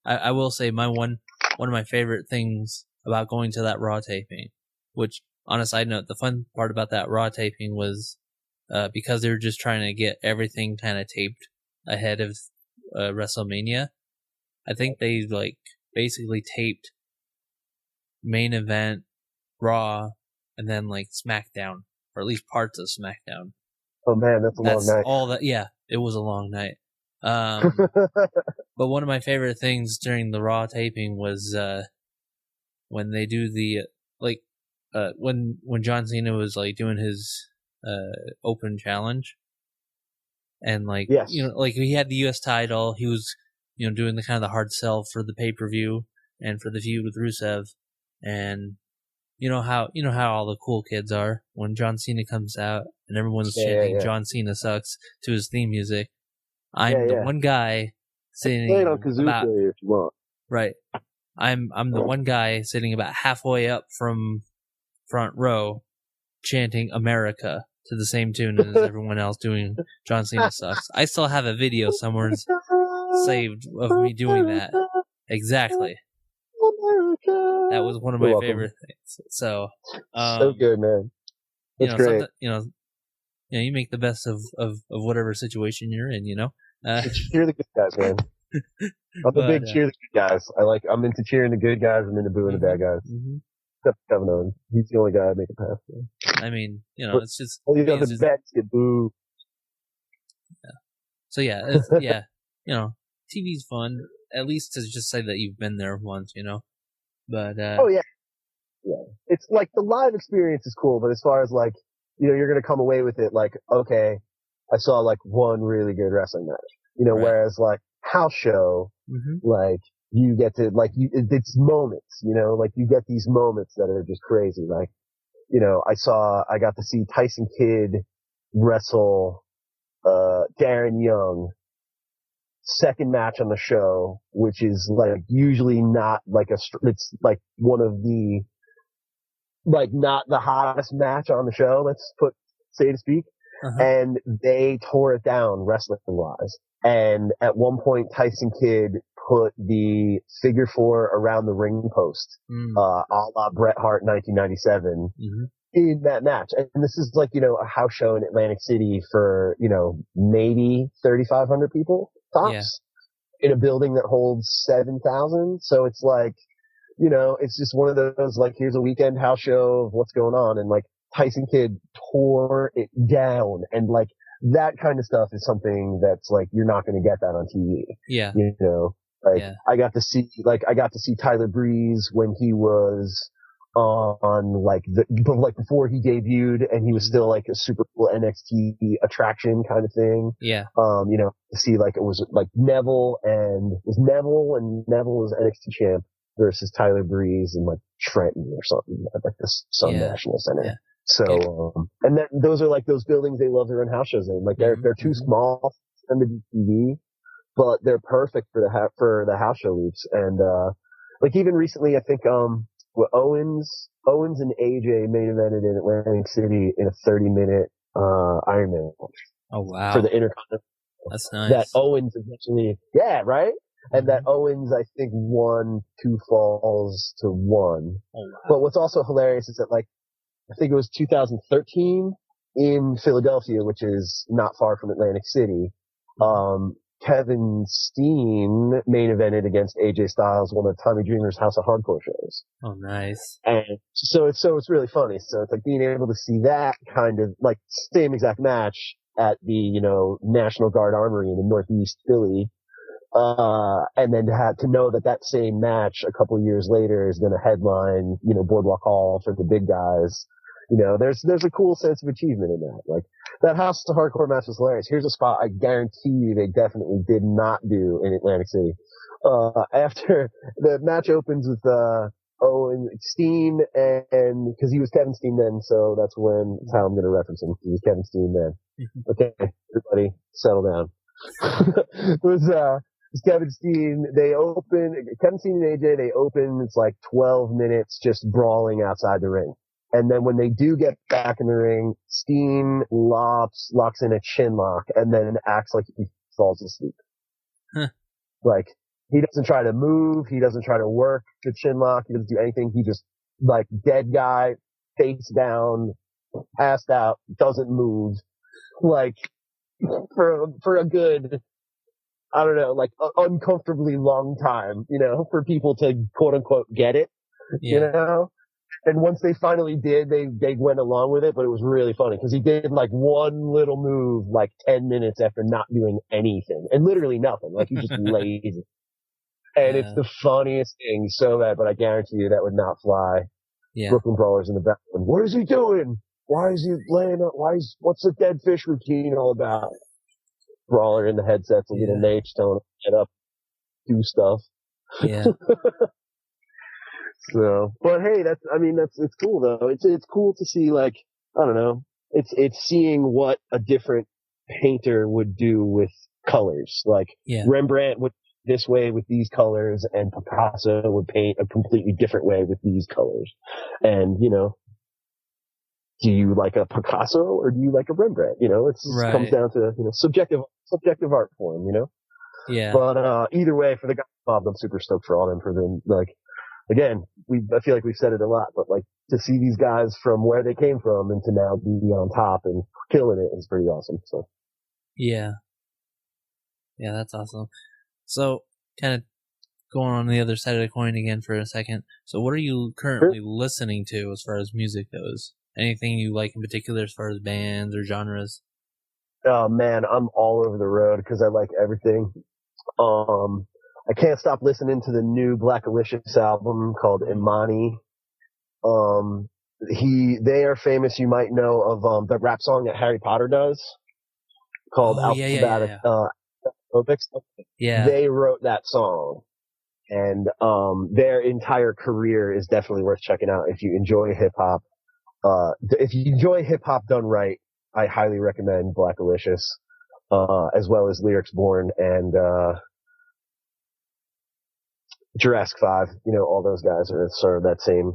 I will say one of my favorite things about going to that Raw taping, which on a side note, the fun part about that Raw taping was, because they were just trying to get everything kind of taped ahead of WrestleMania. I think they like basically taped main event, Raw, and then like SmackDown, or at least parts of SmackDown. Oh man, that's a long night. All that, it was a long night. But one of my favorite things during the Raw taping was when they do the when John Cena was like doing his open challenge, and like like he had the U.S. title, he was doing the kind of the hard sell for the pay-per-view and for the feud with Rusev, and you know how all the cool kids are when John Cena comes out and everyone's chanting John Cena sucks to his theme music. I'm the one guy sitting play it on Kazooie if you want. Right. I'm the one guy sitting about halfway up from front row chanting America to the same tune as everyone else doing John Cena sucks. I still have a video somewhere saved of me doing that. Exactly. America. That was one of my favorite things. So, so good, man. That's great. You make the best of whatever situation you're in, Cheer the good guys, man. I'm a big cheer the good guys. I'm into cheering the good guys. I'm into booing the bad guys. Mm-hmm. Except for Kevin Owens. He's the only guy I make it past. I mean, it's just all the other bets get booed. Yeah. So TV's fun. At least to just say that you've been there once, But it's like the live experience is cool, but as far as like, you're gonna come away with it like, okay, I saw like one really good wrestling match. Whereas like house show, like you get to like it's moments, like you get these moments that are just crazy. Like, I got to see Tyson Kidd wrestle Darren Young, second match on the show, which is like usually not like it's like one of the like not the hottest match on the show, let's say to speak. And they tore it down wrestling wise. And at one point, Tyson Kidd put the figure four around the ring post, a la Bret Hart 1997 in that match. And this is like, a house show in Atlantic City for, maybe 3,500 people tops in a building that holds 7,000. So it's like, it's just one of those, like, here's a weekend house show of what's going on. And like Tyson Kidd tore it down, and like that kind of stuff is something that's like, you're not going to get that on TV. Yeah. Like Yeah. I got to see Tyler Breeze when he was on like before he debuted, and he was still like a super cool NXT attraction kind of thing. Yeah. To see like it was like Neville was NXT champ versus Tyler Breeze and like Trenton or something at like this Sun National Center. Yeah. So, and then those are like those buildings they love to run house shows in. Like they're too small for them to be TV, but they're perfect for the house show loops. And like even recently, I think Owens and AJ main evented in Atlantic City in a 30-minute Iron Man match. Oh wow! For the Intercontinental. That's nice. That Owens eventually, right? And that Owens, I think, won 2 falls to 1. Oh, wow. But what's also hilarious is that, like, I think it was 2013 in Philadelphia, which is not far from Atlantic City. Kevin Steen main evented against AJ Styles, one of Tommy Dreamer's House of Hardcore shows. Oh, nice. And so it's really funny. So it's like being able to see that kind of like same exact match at the, National Guard Armory in Northeast Philly. And then to know that same match a couple of years later is going to headline, Boardwalk Hall for the big guys. There's a cool sense of achievement in that. Like that House of Hardcore match was hilarious. Here's a spot I guarantee you they definitely did not do in Atlantic City. After the match opens with, Owen Steen and because he was Kevin Steen then, so that's how I'm going to reference him. He was Kevin Steen then. Okay, everybody, settle down. It was Kevin Steen. Kevin Steen and AJ. They open. It's like 12 minutes just brawling outside the ring, and then when they do get back in the ring, Steen locks in a chin lock, and then acts like he falls asleep. Like. He doesn't try to move. He doesn't try to work the chin lock. He doesn't do anything. He just, like, dead guy, face down, passed out, doesn't move. Like, for a good, I don't know, like, uncomfortably long time, for people to quote unquote get it, And once they finally did, they went along with it, but it was really funny because he did like one little move like 10 minutes after not doing anything and literally nothing. Like he just lazy. And it's the funniest thing so bad, but I guarantee you that would not fly. Yeah. Brooklyn Brawlers in the back. What is he doing? Why is he laying up? What's the dead fish routine all about? Brawler in the headset's a little Nate telling him to get up, do stuff. Yeah. So, but hey, it's cool though. It's cool to see, like, I don't know. It's seeing what a different painter would do with colors. Like Rembrandt would this way with these colors, and Picasso would paint a completely different way with these colors. And, do you like a Picasso or do you like a Rembrandt? It comes down to, subjective art form, Yeah. But, either way, for the guys involved, I'm super stoked for all them, for them. Like, again, I feel like we've said it a lot, but like to see these guys from where they came from and to now be on top and killing it is pretty awesome. So. Yeah. Yeah, that's awesome. So, kind of going on the other side of the coin again for a second. So, what are you currently listening to as far as music goes? Anything you like in particular as far as bands or genres? Oh man, I'm all over the road because I like everything. I can't stop listening to the new Black Alicious album called Imani. They are famous. You might know of the rap song that Harry Potter does called Alphabetic Aerobics. Yeah. They wrote that song, and their entire career is definitely worth checking out if you enjoy hip hop. If you enjoy hip hop done right, I highly recommend Black Alicious, as well as Lyrics Born and Jurassic 5. All those guys are sort of that same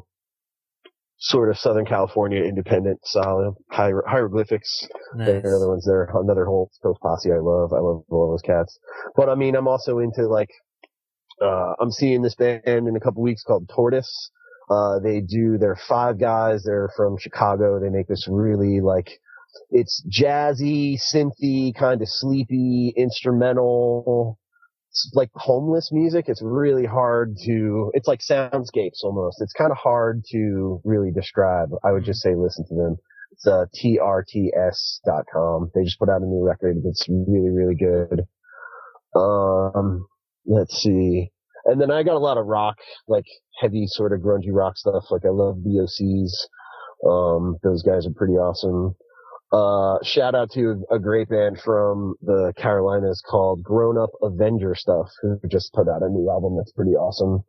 sort of Southern California independent style. Hieroglyphics. Nice. They're another ones. They're another whole Coast posse I love. I love all those cats. But I'm also into like, I'm seeing this band in a couple weeks called Tortoise. They're 5 guys. They're from Chicago. They make this really like, it's jazzy, synthy, kind of sleepy, instrumental, like homeless music. It's really hard it's like soundscapes almost. It's kind of hard to really describe. I would just say listen to them. It's trts.com. They just put out a new record. It's really, really good. let's see. And then I got a lot of rock, like heavy sort of grungy rock stuff. Like I love BOCs. Those guys are pretty awesome. Shout out to a great band from the Carolinas called Grown Up Avenger Stuff, who just put out a new album that's pretty awesome.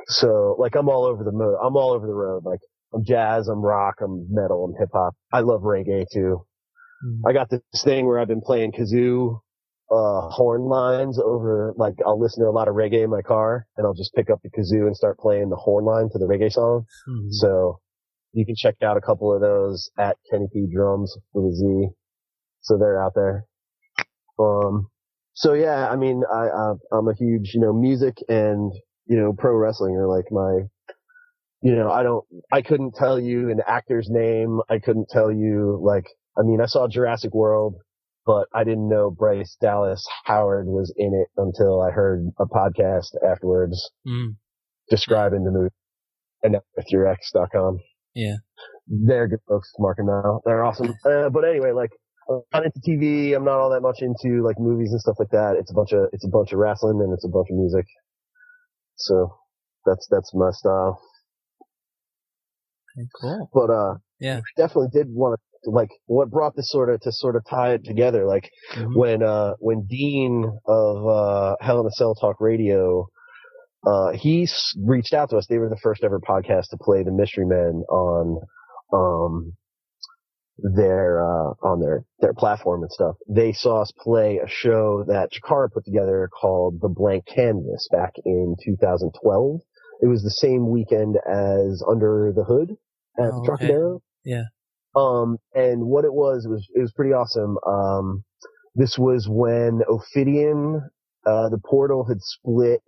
So, like, I'm all over the road. Like, I'm jazz, I'm rock, I'm metal, I'm hip hop. I love reggae too. I got this thing where I've been playing kazoo, horn lines over, like, I'll listen to a lot of reggae in my car, and I'll just pick up the kazoo and start playing the horn line to the reggae song. Mm-hmm. So, you can check out a couple of those at Kenny P Drums with a Z. So they're out there. So yeah, I mean, I'm a huge, music and, pro wrestling are like my, I couldn't tell you an actor's name. I couldn't tell you, I saw Jurassic World, but I didn't know Bryce Dallas Howard was in it until I heard a podcast afterwards describing the movie and withyourx.com. Yeah. They're good folks, Mark and Mal. They're awesome. But anyway, I'm not into TV. I'm not all that much into movies and stuff like that. It's a bunch of wrestling and it's a bunch of music. So that's my style. Okay, cool. But yeah, definitely did want to what brought this to tie it together. When Dean of Hell in a Cell Talk Radio, he reached out to us. They were the first ever podcast to play the Mystery Men on their platform and stuff. They saw us play a show that CHIKARA put together called The Blank Canvas back in 2012. It was the same weekend as Under the Hood at the Trocadero. Yeah. And what it was pretty awesome. This was when Ophidian, the portal had split,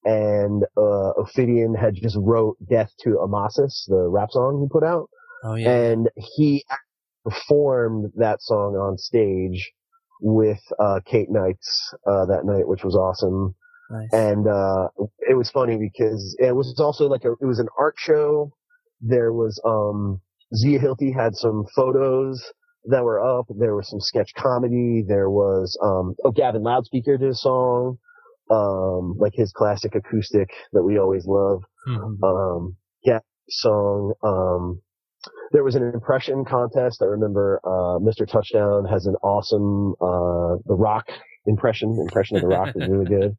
and Ophidian had just wrote Death to Amasis, the rap song he put out. Oh, yeah. And he performed that song on stage with Kate Knights that night, which was awesome. Nice. And it was funny because it was also it was an art show. There was Zia Hilty had some photos that were up. There was some sketch comedy. There was Gavin Loudspeaker did a song. His classic acoustic that we always love. Mm-hmm. Song. There was an impression contest. I remember, Mr. Touchdown has an awesome, The Rock impression of The Rock was really good.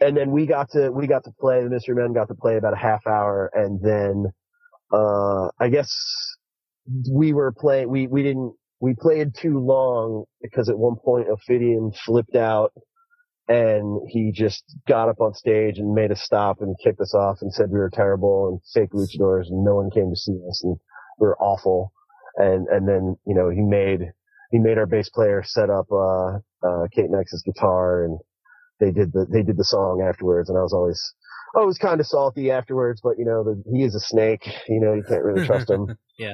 And then we got to play, the Mystery Men got to play about a half hour, and then, I guess we played too long because at one point Ophidian flipped out and he just got up on stage and made us stop and kicked us off and said we were terrible and fake luchadors and no one came to see us and we were awful. And then, he made our bass player set up, Kate Knights' guitar, and they did the song afterwards. And I was kind of salty afterwards, but he is a snake, you can't really trust him. Yeah.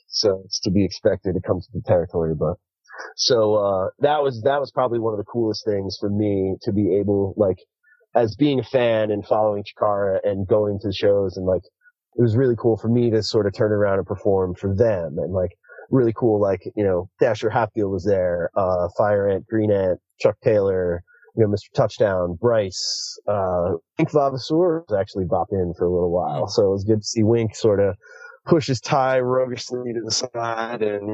So it's to be expected. It comes to the territory, but. So, that was probably one of the coolest things for me to be able, as being a fan and following CHIKARA and going to shows, and it was really cool for me to sort of turn around and perform for them, and really cool, Dasher Hatfield was there, Fire Ant, Green Ant, Chuck Taylor, Mr. Touchdown, Bryce, Wink Vavasour was actually bopped in for a little while, so it was good to see Wink sort of push his tie roguishly to the side and,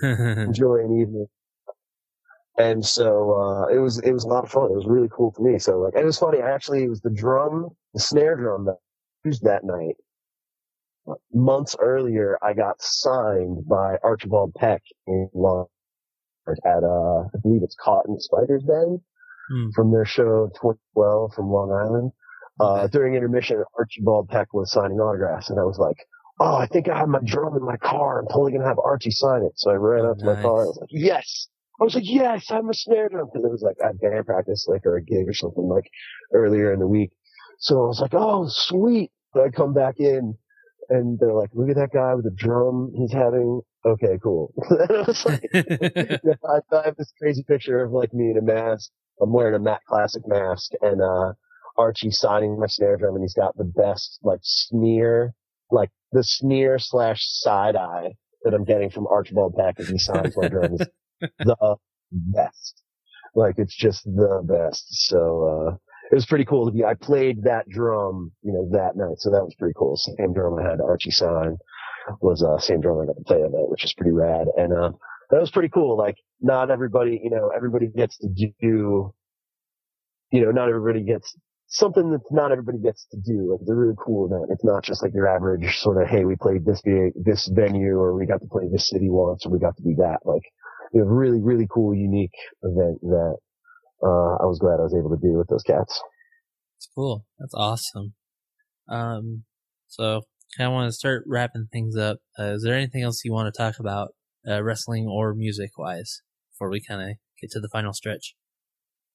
enjoy an evening. And so, it was a lot of fun. It was really cool for me. So, it was funny. It was the snare drum that I used that night. Months earlier, I got signed by Archibald Peck in Long at, I believe it's Caught in Spider's Den from their show 2012 from Long Island. During intermission, Archibald Peck was signing autographs, and I was like, oh, I think I have my drum in my car. I'm totally going to have Archie sign it. So I ran up to my car. I was like, yes. I was like, yes, I have a snare drum. Because it was at band practice, or a gig or something, earlier in the week. So I was like, oh, sweet. So I come back in, and they're like, look at that guy with the drum he's having. Okay, cool. And I was like, I have this crazy picture of me in a mask. I'm wearing a Matt Classic mask, and Archie signing my snare drum, and he's got the best, sneer, the sneer / side eye that I'm getting from Archibald Peck as he signs my drums. The best. Like, it's just the best. So, it was pretty cool to be, I played that drum, that night. So that was pretty cool. Same drum I had Archie sign was, same drum I got to play that night, which is pretty rad. And, that was pretty cool. Like, not everybody, everybody gets to do, not everybody gets something that not everybody gets to do. Like, it's a really cool event. It's not just like your average sort of, hey, we played this venue, or we got to play this city once, or we got to do that. Like, really, really cool, unique event that, I was glad I was able to do with those cats. That's cool. That's awesome. So kind of want to start wrapping things up. Is there anything else you want to talk about, wrestling or music wise, before we kind of get to the final stretch?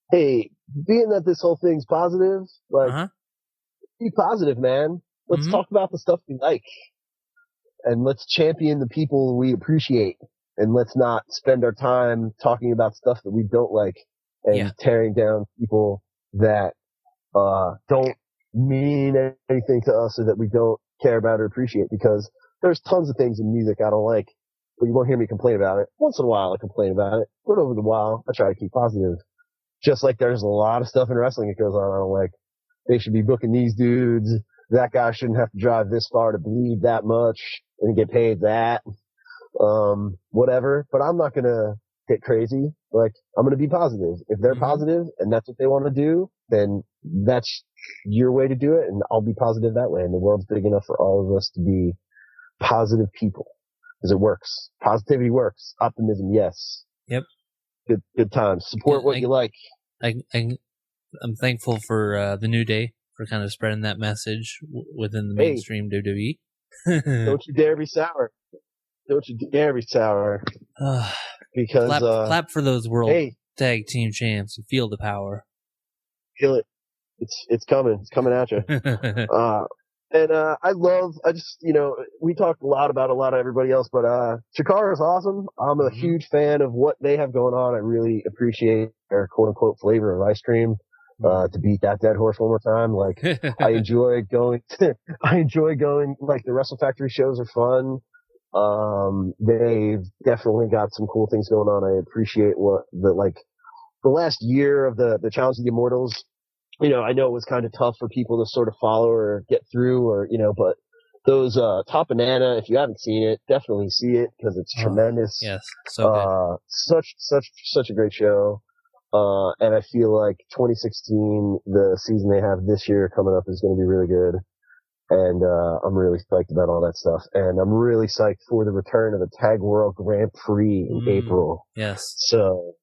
Hey, being that this whole thing's positive, like, be positive, man. Let's talk about the stuff we like, and let's champion the people we appreciate, and let's not spend our time talking about stuff that we don't like and tearing down people that don't mean anything to us or that we don't care about or appreciate, because there's tons of things in music I don't like, but you won't hear me complain about it. Once in a while I complain about it, but over the while I try to keep positive. Just like there's a lot of stuff in wrestling that goes on I don't like. They should be booking these dudes. That guy shouldn't have to drive this far to bleed that much and get paid that. Whatever. But I'm not gonna get crazy. Like, I'm gonna be positive. If they're positive and that's what they want to do, then that's your way to do it, and I'll be positive that way. And the world's big enough for all of us to be positive people, because it works. Positivity works. Optimism, yes. Yep. Good times. Support what you like. I'm thankful for the New Day for kind of spreading that message within the mainstream WWE. Don't you dare be sour. Don't you dare be sour. Because clap for those world tag team champs and feel the power. Feel it. It's coming. It's coming at you. I just, we talked a lot about a lot of everybody else, but CHIKARA is awesome. I'm a huge fan of what they have going on. I really appreciate their quote unquote flavor of ice cream. To beat that dead horse one more time. Like, I enjoy going, like, the Wrestle Factory shows are fun. They've definitely got some cool things going on. I appreciate the last year of the Challenge of the Immortals. I know it was kind of tough for people to sort of follow or get through, or, but those, Top Banana, if you haven't seen it, definitely see it, because it's tremendous. Yes. So good. Such a great show. And I feel like 2016, the season they have this year coming up, is going to be really good. And, I'm really psyched about all that stuff. And I'm really psyched for the return of the Tag World Grand Prix in April. Yes. So,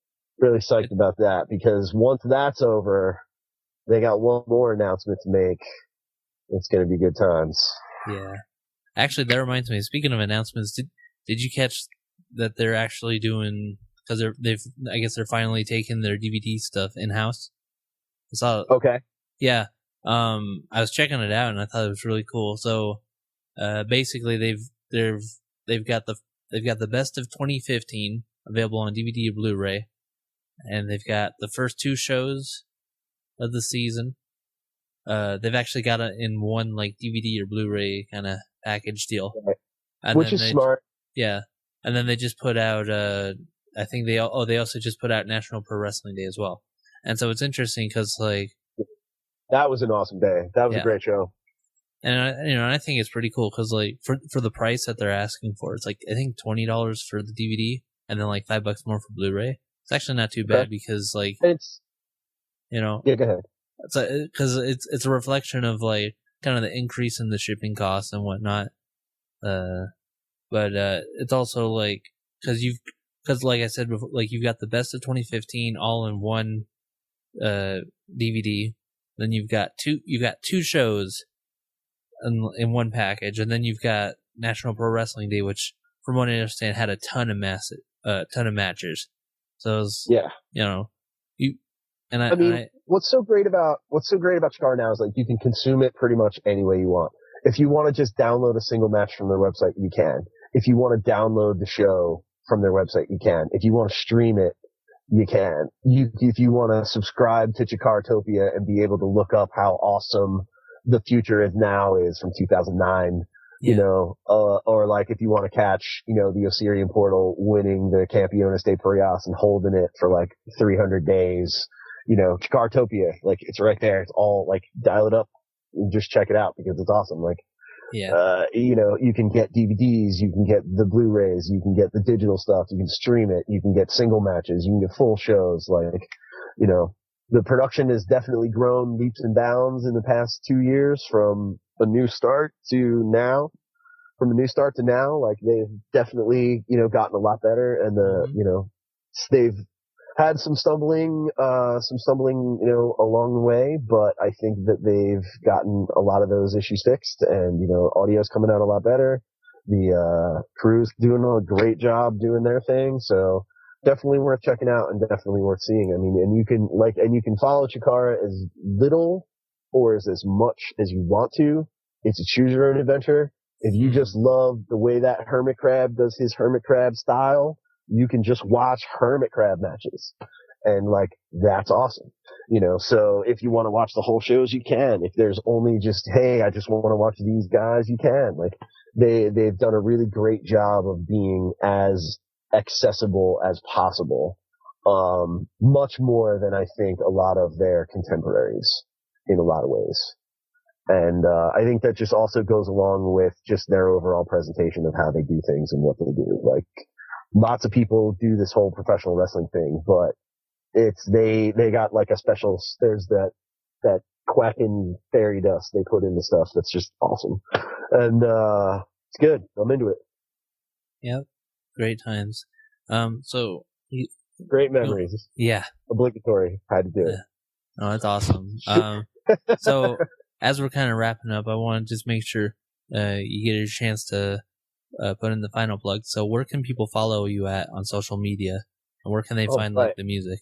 really psyched about that, because once that's over, they got one more announcement to make. It's going to be good times. Yeah. Actually, that reminds me, speaking of announcements, did you catch that they're actually doing, because I guess they're finally taking their DVD stuff in-house? Okay. Yeah. I was checking it out and I thought it was really cool. So, basically they've got the best of 2015 available on DVD or Blu-ray, and they've got the first two shows of the season. They've actually got it in one, like, DVD or Blu-ray kind of package deal. Right. Which is smart. Yeah. And then they just put out, I think they also just put out National Pro Wrestling Day as well. And so it's interesting because, like, that was an awesome day. That was a great show. And I think it's pretty cool because, like, for the price that they're asking for, it's like, I think $20 for the DVD and then like $5 more for Blu-ray. It's actually not too bad because, like, it's, yeah, go ahead. It's because it's a reflection of, like, kind of the increase in the shipping costs and whatnot. But it's also like, because like I said before, like, you've got the best of 2015 all in one DVD. Then you've got two shows in one package, and then you've got National Pro Wrestling Day, which, from what I understand, had a ton of matches. So it was, what's so great about CHIKARA now is, like, you can consume it pretty much any way you want. If you want to just download a single match from their website, you can. If you want to download the show from their website, you can. If you want to stream it, you can. If you want to subscribe to CHIKARAtopia and be able to look up how awesome the future is now is from 2009, or like if you want to catch, the Osirian Portal winning the Campeones de Parias and holding it for like 300 days, Chikartopia, like it's right there. It's all like dial it up and just check it out because it's awesome. Like, you can get DVDs, you can get the Blu-rays, you can get the digital stuff, you can stream it, you can get single matches, you can get full shows. Like, the production has definitely grown leaps and bounds in the past 2 years from a new start to now. Like they've definitely, gotten a lot better and they've had some stumbling, along the way, but I think that they've gotten a lot of those issues fixed and, audio's coming out a lot better. The, crew's doing a great job doing their thing. So definitely worth checking out and definitely worth seeing. I mean, and you can follow Chikara as little or as much as you want to. It's a choose your own adventure. If you just love the way that Hermit Crab does his Hermit Crab style, you can just watch Hermit Crab matches. And like, that's awesome. So if you want to watch the whole shows, you can. If there's only just, hey, I just want to watch these guys, you can. Like, they've done a really great job of being as accessible as possible. Much more than I think a lot of their contemporaries in a lot of ways. And, I think that just also goes along with just their overall presentation of how they do things and what they do. Like, lots of people do this whole professional wrestling thing, but they got like a special, there's that quacking fairy dust they put in the stuff that's just awesome. And, it's good. I'm into it. Yep. Great times. Great memories. Yeah. Obligatory. Had to do it. Oh, that's awesome. So as we're kind of wrapping up, I want to just make sure, you get a chance to, put in the final plug. So where can people follow you at on social media and where can they find like the music?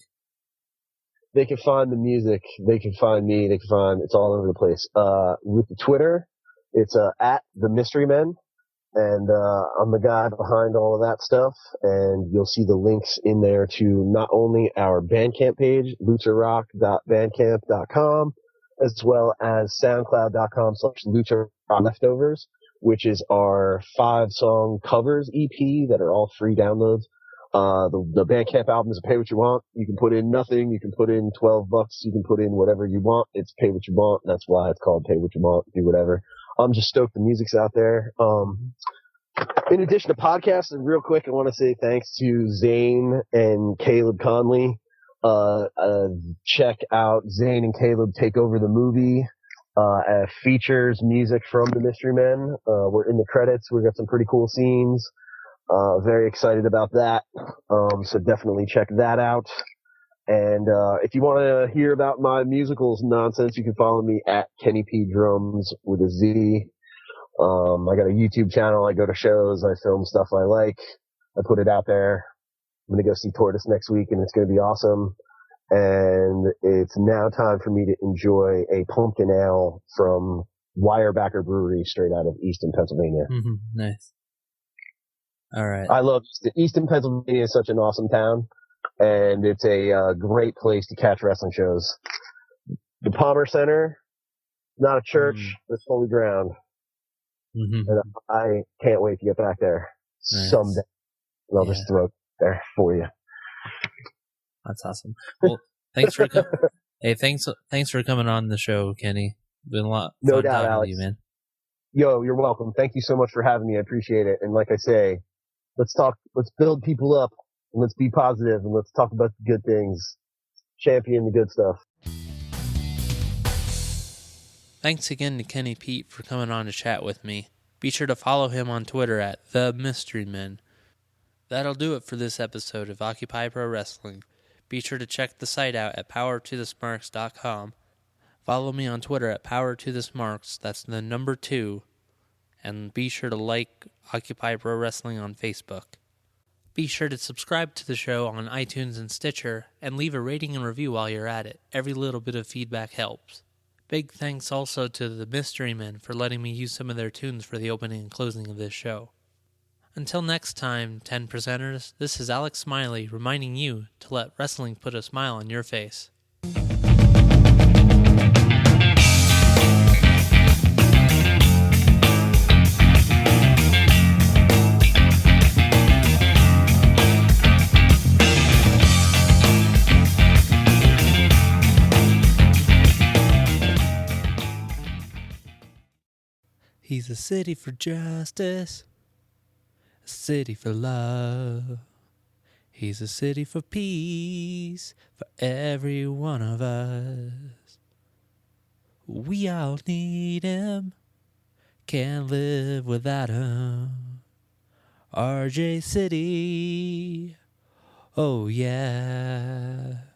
They can find the music. They can find me. It's all over the place. With the Twitter, it's, at the Mystery Men. And, I'm the guy behind all of that stuff. And you'll see the links in there to not only our Bandcamp page, lucharock.bandcamp.com, as well as soundcloud.com/lucharock-leftovers, which is our 5-song covers EP that are all free downloads. The Bandcamp album is a pay what you want. You can put in nothing. You can put in $12. You can put in whatever you want. It's pay what you want. That's why it's called pay what you want. Do whatever. I'm just stoked the music's out there. In addition to podcasts, and real quick, I want to say thanks to Zane and Caleb Conley. Check out Zane and Caleb Take Over the Movie. Features music from the Mystery Men. We're in the credits. We've got some pretty cool scenes. Very excited about that. So definitely check that out. And, if you want to hear about my musicals nonsense, you can follow me at Kenny P Drums with a Z. I got a YouTube channel. I go to shows. I film stuff I like. I put it out there. I'm going to go see Tortoise next week and it's going to be awesome. And it's now time for me to enjoy a pumpkin ale from Wirebacker Brewery straight out of Easton, Pennsylvania. Mm-hmm. Nice. All right. I love Easton, Pennsylvania is such an awesome town, and it's a great place to catch wrestling shows. The Palmer Center, not a church, it's holy ground. Mm-hmm. And I can't wait to get back there someday. And I'll just throw it there for you. That's awesome. Well, thanks for thanks for coming on the show, Kenny. Been a lot. No fun doubt, talking Alex. to you, man. Yo, you're welcome. Thank you so much for having me. I appreciate it. And like I say, let's build people up, and let's be positive, and let's talk about the good things. Champion the good stuff. Thanks again to Kenny Pete for coming on to chat with me. Be sure to follow him on Twitter at The Mystery Men. That'll do it for this episode of Occupy Pro Wrestling. Be sure to check the site out at powertothesmarks.com. Follow me on Twitter at powertothesmarks, that's the number 2. And be sure to like Occupy Pro Wrestling on Facebook. Be sure to subscribe to the show on iTunes and Stitcher, and leave a rating and review while you're at it. Every little bit of feedback helps. Big thanks also to the Mystery Men for letting me use some of their tunes for the opening and closing of this show. Until next time, 10 presenters, this is Alex Smiley reminding you to let wrestling put a smile on your face. He's a city for justice, a city for love. He's a city for peace for every one of us. We all need him, can't live without him. RJ City, oh yeah.